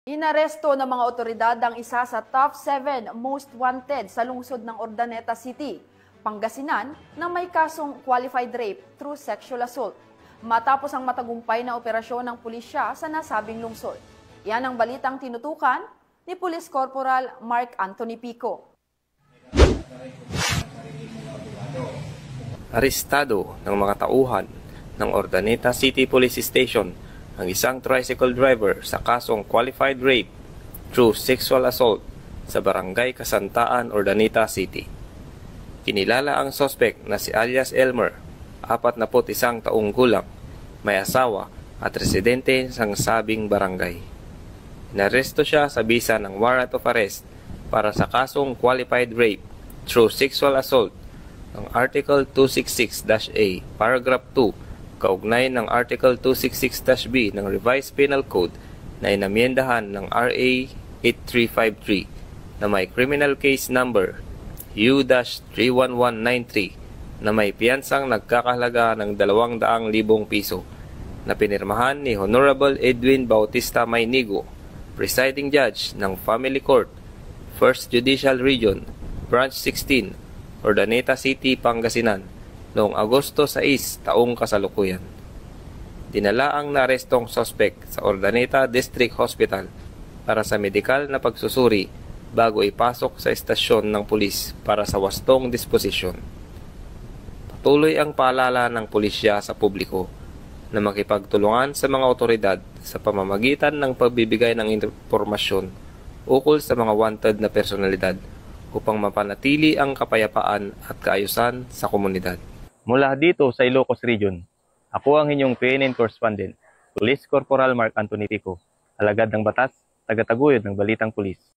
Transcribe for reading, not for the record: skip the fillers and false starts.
Inaresto ng mga otoridad ang isa sa top 7 most wanted sa lungsod ng Urdaneta City, Pangasinan, na may kasong qualified rape through sexual assault. Matapos ang matagumpay na operasyon ng pulisya sa nasabing lungsod. Yan ang balitang tinutukan ni Police Corporal Mark Anthony Pico. Arestado ng mga tauhan ng Urdaneta City Police Station ang isang tricycle driver sa kasong qualified rape through sexual assault sa Barangay Kasantaan, Urdaneta City. Kinilala ang suspect na si alias Elmer, 41 taong gulang, may asawa at residente ng sabing barangay. Inaresto siya sa bisa ng warrant of arrest para sa kasong qualified rape through sexual assault ng Article 266-A, Paragraph 2, kaugnay ng Article 266-B ng Revised Penal Code na inamyendahan ng RA 8353 na may criminal case number U-31193 na may piyansang nagkakahalaga ng 200,000 piso na pinirmahan ni Honorable Edwin Bautista Maynigo, Presiding Judge ng Family Court, 1st Judicial Region, Branch 16, Urdaneta City, Pangasinan, noong Agosto 6 taong kasalukuyan. Dinala ang naarestong suspect sa Urdaneta District Hospital para sa medikal na pagsusuri bago ipasok sa estasyon ng pulis para sa wastong disposisyon. Patuloy ang paalala ng pulisya sa publiko na makipagtulungan sa mga otoridad sa pamamagitan ng pagbibigay ng impormasyon ukol sa mga wanted na personalidad upang mapanatili ang kapayapaan at kaayusan sa komunidad. Mula dito sa Ilocos Region, ako ang inyong PNN correspondent, Police Corporal Mark Anthony Pico, alagad ng batas, tagataguyod ng Balitang Pulis.